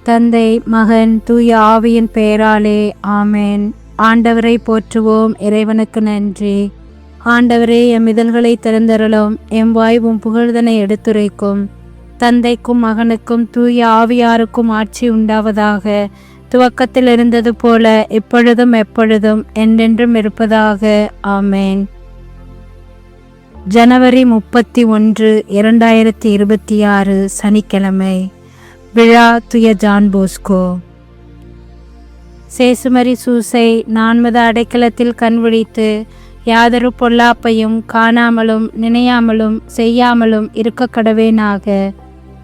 தந்தை, மகன், தூய ஆவியின் பெயராலே ஆமேன். ஆண்டவரை போற்றுவோம். இறைவனுக்கு நன்றி. ஆண்டவரே, எம் இதழ்களை திறந்தருளும். எம் வாய்வும் புகழ்தனை எடுத்துரைக்கும். தந்தைக்கும் மகனுக்கும் தூய ஆவியாருக்கும் ஆட்சி உண்டாவதாக. துவக்கத்தில் இருந்தது போல இப்பொழுதும் எப்பொழுதும் என்றென்றும் இருப்பதாக. ஆமேன். ஜனவரி 31, 2026 சனிக்கிழமை. விழா துய ஜான் போஸ்கோ. சேசுமரி சூசை 4 அடைக்கலத்தில் கண்விழித்து யாதொரு பொல்லாப்பையும் காணாமலும் நினையாமலும் செய்யாமலும் இருக்க கடவேனாக.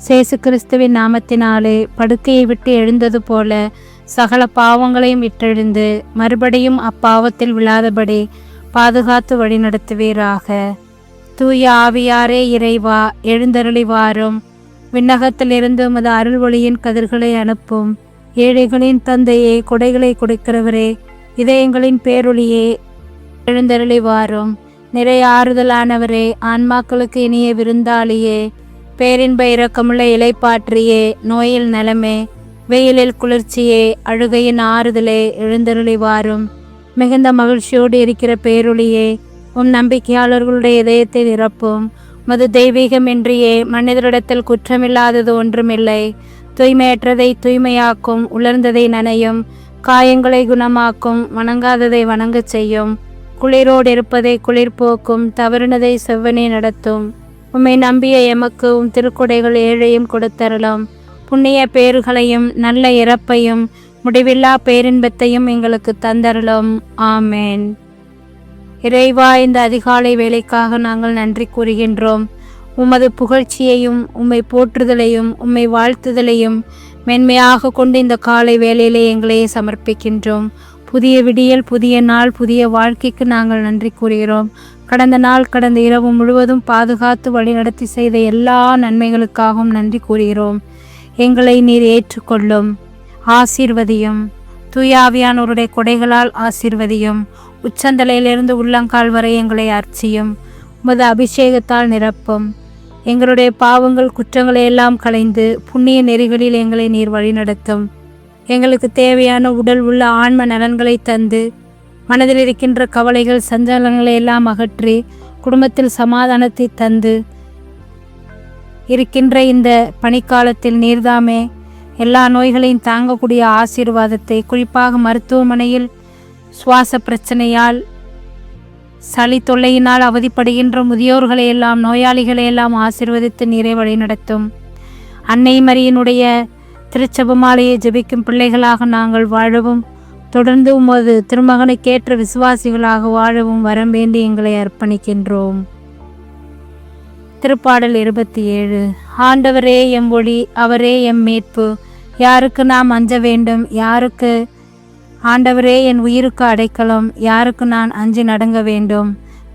சேசு கிறிஸ்துவின் நாமத்தினாலே படுக்கையை விட்டு எழுந்தது போல சகல பாவங்களையும் விட்டெழுந்து மறுபடியும் அப்பாவத்தில் விழாதபடி பாதுகாத்து வழிநடத்துவீராக. தூய ஆவியாரே இறைவா, எழுந்தருளி வாரும். விண்ணகத்திலிருந்து உமது அருள் ஒளியின் கதிர்களை அனுப்பும். ஏழைகளின் தந்தையே, கொடைகளை கொடுக்கிறவரே, இதயங்களின் பேரொளியே, எழுந்தருளி வாரும். நிறைய ஆறுதலானவரே, ஆன்மாக்களுக்கு இனிய விருந்தாளியே, பேரின்ப இரக்கமுள்ள இலைப்பாற்றியே, நோயில் நலமே, வெயிலில் குளிர்ச்சியே, அழுகையின் ஆறுதலே, எழுந்தருளி வாரும். மிகுந்த மகிழ்ச்சியோடு இருக்கிற பேரொளியே, நம்பிக்கையாளர்களுடைய இதயத்தை நிரப்பும். மது தெய்வீகமின்றியே மனிதரிடத்தில் குற்றமில்லாதது ஒன்றுமில்லை. தூய்மையற்றதை தூய்மையாக்கும், உலர்ந்ததை நனையும், காயங்களை குணமாக்கும், வணங்காததை வணங்கச் செய்யும், குளிரோடு இருப்பதை குளிர்போக்கும், தவறினதை செவ்வனே நடத்தும். உம்மை நம்பிய எமக்கு திருக்குடைகள் ஏழையும் கொடுத்தரலாம். புண்ணிய பேறுகளையும் நல்ல இறப்பையும் முடிவில்லா பேரின்பத்தையும் எங்களுக்கு தந்தரலாம். ஆமேன். இறைவா, இந்த அதிகாலை வேலைக்காக நாங்கள் நன்றி கூறுகின்றோம். உமது புகழ்ச்சியையும் உம்மை போற்றுதலையும் உம்மை வாழ்த்துதலையும் மென்மையாக கொண்டு இந்த காலை வேலையிலே எங்களையே சமர்ப்பிக்கின்றோம். புதிய விடியல், புதிய நாள், புதிய வாழ்க்கைக்கு நாங்கள் நன்றி கூறுகிறோம். கடந்த நாள், கடந்த இரவு முழுவதும் பாதுகாத்து வழிநடத்தி செய்த எல்லா நன்மைகளுக்காகவும் நன்றி கூறுகிறோம். எங்களை நீர் ஏற்றுக்கொள்ளும், ஆசீர்வதியும். தூயாவியானோருடைய கொடைகளால் ஆசீர்வதியும். உச்சந்தலையிலிருந்து உள்ளங்கால் வரை எங்களை அர்ச்சியும். உமது அபிஷேகத்தால் நிரப்பும். எங்களுடைய பாவங்கள், குற்றங்களை எல்லாம் களைந்து புண்ணிய நெறிகளில் எங்களை நீர் வழிநடத்தும். எங்களுக்கு தேவையான உடல் உள்ள ஆன்ம நலன்களை தந்து மனதில் இருக்கின்ற கவலைகள், சஞ்சலங்களை எல்லாம் அகற்றி குடும்பத்தில் சமாதானத்தை தந்து இருக்கின்ற இந்த பனிக்காலத்தில் நீர்தாமே எல்லா நோய்களையும் தாங்கக்கூடிய ஆசீர்வாதத்தை, குறிப்பாக மருத்துவமனையில் சுவாச பிரச்சனையால், சளி தொல்லையினால் அவதிப்படுகின்ற முதியோர்களை எல்லாம், நோயாளிகளை எல்லாம் ஆசீர்வதித்து நீரை வழி நடத்தும். அன்னை மரியினுடைய திருச்செபமாலையை ஜெபிக்கும் பிள்ளைகளாக நாங்கள் வாழவும், தொடர்ந்து உமது திருமகனுக்கேற்ற விசுவாசிகளாக வாழவும் வரம் வேண்டி எங்களை அர்ப்பணிக்கின்றோம். திருப்பாடல் 27. ஆண்டவரே எம் ஒளி, அவரே எம் மீட்பு. யாருக்கு நாம் அஞ்ச வேண்டும்? யாருக்கு? ஆண்டவரே என் உயிருக்கு அடைக்கலம். யாருக்கு நான் அஞ்சி நடுங்க வேண்டும்?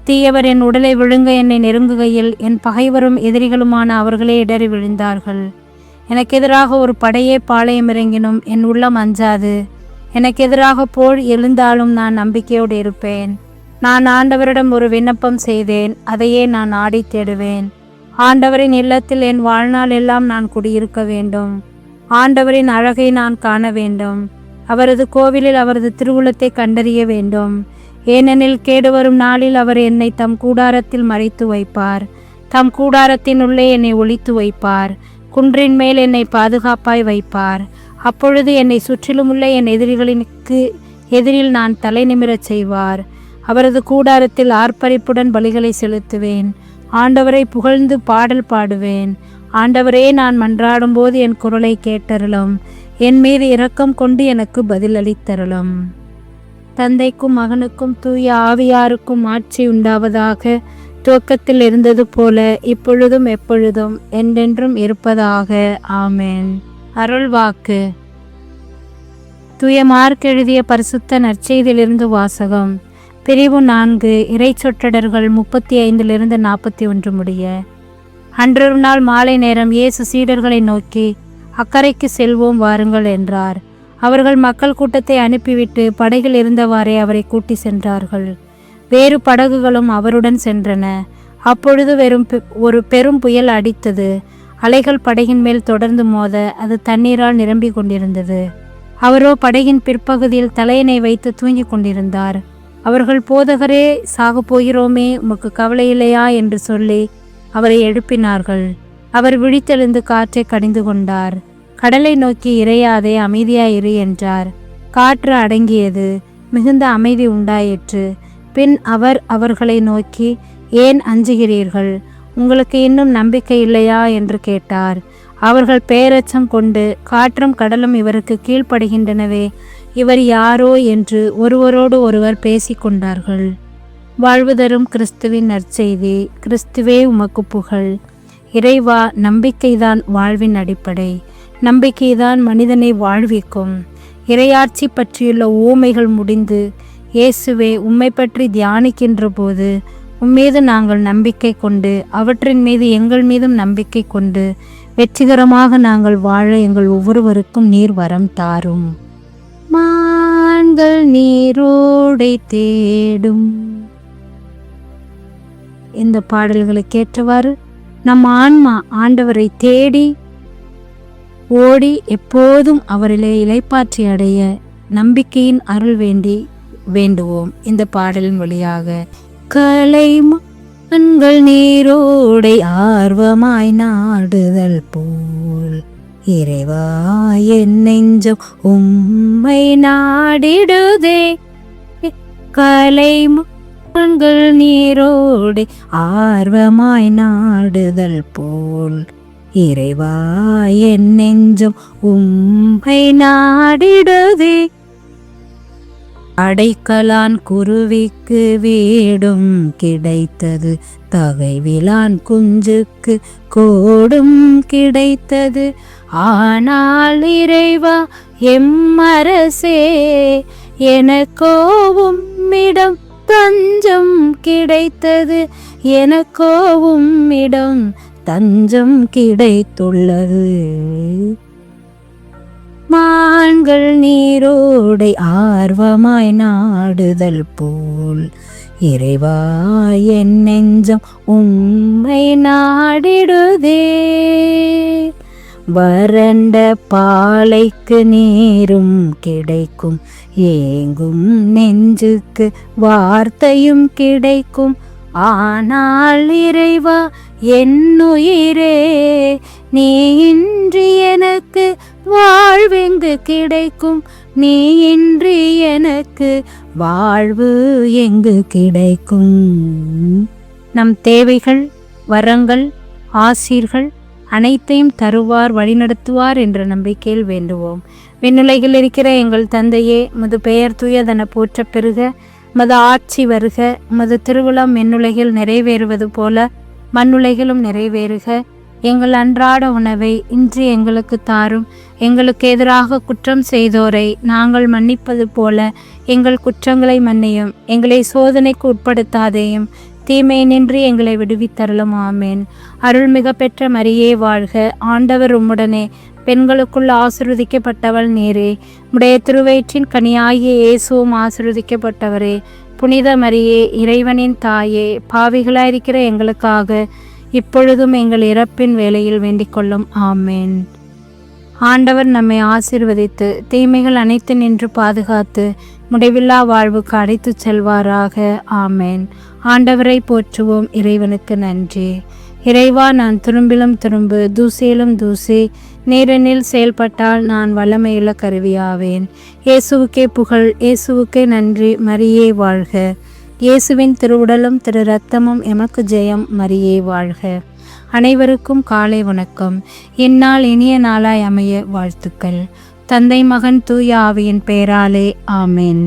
தீயவர் என் உடலை விழுங்க என்னை நெருங்குகையில் என் பகைவரும் எதிரிகளுமான அவர்களே இடறி விழுந்தார்கள். எனக்கு எதிராக ஒரு படையே பாளையம் இறங்கினும் என் உள்ளம் அஞ்சாது. எனக்கு எதிராக போர் எழுந்தாலும் நான் நம்பிக்கையோடு இருப்பேன். நான் ஆண்டவரிடம் ஒரு விண்ணப்பம் செய்தேன், அதையே நான் நாடி தேடுவேன். ஆண்டவரின் இல்லத்தில் என் வாழ்நாள் எல்லாம் நான் குடியிருக்க வேண்டும். ஆண்டவரின் அழகை நான் காண வேண்டும். அவரது கோவிலில் அவரது திருவுளத்தை கண்டறிய வேண்டும். ஏனெனில் கேடு வரும் நாளில் அவர் என்னை தம் கூடாரத்தில் மறைத்து வைப்பார். தம் கூடாரத்தின் உள்ளே என்னை ஒளித்து வைப்பார். குன்றின் மேல் என்னை பாதுகாப்பாய் வைப்பார். அப்பொழுது என்னை சுற்றிலும் உள்ள என் எதிரிகளுக்கு எதிரில் நான் தலை நிமிரச் செய்வார். அவரது கூடாரத்தில் ஆர்ப்பரிப்புடன் பலிகளை செலுத்துவேன். ஆண்டவரை புகழ்ந்து பாடல் பாடுவேன். ஆண்டவரே, நான் மன்றாடும் போது என் குரலை கேட்டருளும். என் மீது இரக்கம் கொண்டு எனக்கு பதிலளித்தருளும். தந்தைக்கும் மகனுக்கும் தூய ஆவியாருக்கும் ஆட்சி உண்டாவதாக. துவக்கத்தில் இருந்தது போல இப்பொழுதும் எப்பொழுதும் என்றென்றும் இருப்பதாக. ஆமேன். அருள் வாக்கு. தூய மார்க் எழுதிய பரிசுத்த நற்செய்தியிலிருந்து வாசகம். பிரிவு 4. இறைச்சொற்றடர்கள் 35 41 முடிய. அன்றொரு நாள் மாலை நேரம் இயேசு சீடர்களை நோக்கி, அக்கரைக்கு செல்வோம் வாருங்கள் என்றார். அவர்கள் மக்கள் கூட்டத்தை அனுப்பிவிட்டு படகில் இருந்தவாறே அவரை கூட்டி சென்றார்கள். வேறு படகுகளும் அவருடன் சென்றன. அப்பொழுது ஒரு பெரும் புயல் அடித்தது. அலைகள் படகின் மேல் தொடர்ந்து மோத அது தண்ணீரால் நிரம்பி கொண்டிருந்தது. அவரோ படகின் பிற்பகுதியில் தலையணை வைத்து தூங்கிக் கொண்டிருந்தார். அவர்கள், போதகரே, சாக போகிறோமே, உமக்கு கவலை இல்லையா என்று சொல்லி அவரை எழுப்பினார்கள். அவர் விழித்தெழுந்து காற்றை கடிந்து கொண்டார். கடலை நோக்கி, இறையாதே, அமைதியாயிரு என்றார். காற்று அடங்கியது. மிகுந்த அமைதி உண்டாயிற்று. பின் அவர் அவர்களை நோக்கி, ஏன் அஞ்சுகிறீர்கள்? உங்களுக்கு இன்னும் நம்பிக்கை இல்லையா என்று கேட்டார். அவர்கள் பேரச்சம் கொண்டு, காற்றும் கடலும் இவருக்கு கீழ்ப்படுகின்றனவே, இவர் யாரோ என்று ஒருவரோடு ஒருவர் பேசிக்கொண்டார்கள். வாழ்வு தரும் கிறிஸ்துவின் நற்செய்தி. கிறிஸ்துவே உமக்கு புகழ். இறைவா, நம்பிக்கைதான் வாழ்வின் அடிப்படை. நம்பிக்கைதான் மனிதனை வாழ்விக்கும். இறையாட்சி பற்றியுள்ள ஊமைகள் முடிந்து, இயேசுவே, உம்மை பற்றி தியானிக்கின்ற போது உம்மீது நாங்கள் நம்பிக்கை கொண்டு, அவற்றின் மீது எங்கள் மீதும் நம்பிக்கை கொண்டு வெற்றிகரமாக நாங்கள் வாழ எங்கள் ஒவ்வொருவருக்கும் நீர் வரம் தாரும். மான்கள் நீரோடை தேடும். இந்த பாடல்களுக்கு ஏற்றவாறு நம் ஆன்மா ஆண்டவரை தேடி ஓடி எப்போதும் அவரிலே இளைப்பாற்றி அடைய நம்பிக்கையின் அருள் வேண்டுவோம். இந்த பாடலின் வழியாக கலைமான்கள் நீரோடை ஆர்வமாய் நாடுதல் போல் இறைவா என் நெஞ்சம் உம்மை நாடிடுதே. கலைமான்கள் நீரோடை ஆர்வமாய் நாடுதல் போல் இறைவா என் நெஞ்சம் உம்மை நாடிடுதே. அடைக்கலான் குருவிக்கு வீடும் கிடைத்தது, தகைவிலான் குஞ்சுக்கு கோடும் கிடைத்தது. ஆனால் இறைவா எம்மரசே, எனக்கோவும் இடம் தஞ்சம் கிடைத்தது, எனக்கோவும் இடம் தஞ்சம் கிடைத்துள்ளது. மான்கள் நீரோடை ஆர்வமாய் நாடுதல் போல் இறைவா என் நெஞ்சம் உம்மை நாடிடுதே. வறண்ட பாலைக்கு நீரும் கிடைக்கும், ஏங்கும் நெஞ்சுக்கு வார்த்தையும் கிடைக்கும். ஆனால் இறைவா என்னுயிரே, நீ இன்றி எனக்கு வாழ்வெங்கு கிடைக்கும், நீ இன்றி எனக்கு வாழ்வு எங்கு கிடைக்கும். நம் தேவைகள், வரங்கள், ஆசீர்கள் அனைத்தையும் தருவார், வழிநடத்துவார் என்ற நம்பிக்கையில் வேண்டுவோம். விண்ணுலகில் இருக்கிற எங்கள் தந்தையே, உமது பெயர் தூயதென போற்றப் பெறுக. உமது ஆட்சி வருக. உமது திருவுளம் விண்ணுலகில் நிறைவேறுவது போல மண்ணுலகிலும் நிறைவேறுக. எங்கள் அன்றாட உணவை இன்று எங்களுக்கு தாரும். எங்களுக்கு எதிராக குற்றம் செய்தோரை நாங்கள் மன்னிப்பது போல எங்கள் குற்றங்களை மன்னியும். எங்களை சோதனைக்கு உட்படுத்தாதேயும், தீமையினின்று எங்களை விடுவித்தருளும். ஆமேன். அருள்மிக பெற்ற மரியே வாழ்க. ஆண்டவர் உம்முடனே, பெண்களுக்குள் ஆசீர்வதிக்கப்பட்டவள் நீரே. உடைய திருவயிற்றின் கனியாகிய இயேசுவும் ஆசீர்வதிக்கப்பட்டவரே. புனித மரியே, இறைவனின் தாயே, பாவிகளாயிருக்கிற எங்களுக்காக இப்பொழுதும் எங்கள் இறப்பின் வேளையில் வேண்டிக் கொள்ளும். ஆமேன். ஆண்டவர் நம்மை ஆசீர்வதித்து தீமைகள் அனைத்து நின்று பாதுகாத்து முடிவில்லா வாழ்வுக்கு அழைத்து செல்வாராக. ஆமேன். ஆண்டவரை போற்றுவோம். இறைவனுக்கு நன்றி. இறைவா, நான் துரும்பிலும் துரும்பு, தூசியிலும் தூசி, நீரெனில் செயல்பட்டால் நான் வல்லமையுள்ள கருவியாவேன். இயேசுவுக்கே புகழ், இயேசுவுக்கே நன்றி. மரியே வாழ்க. இயேசுவின் திருவுடலும் திரு இரத்தமும் எமக்கு ஜெயம். மரியே வாழ்க. அனைவருக்கும் காலை வணக்கம். இந்நாள் இனிய நாளாய் அமைய வாழ்த்துக்கள். தந்தை, மகன், தூய ஆவியின் பெயராலே. ஆமேன்.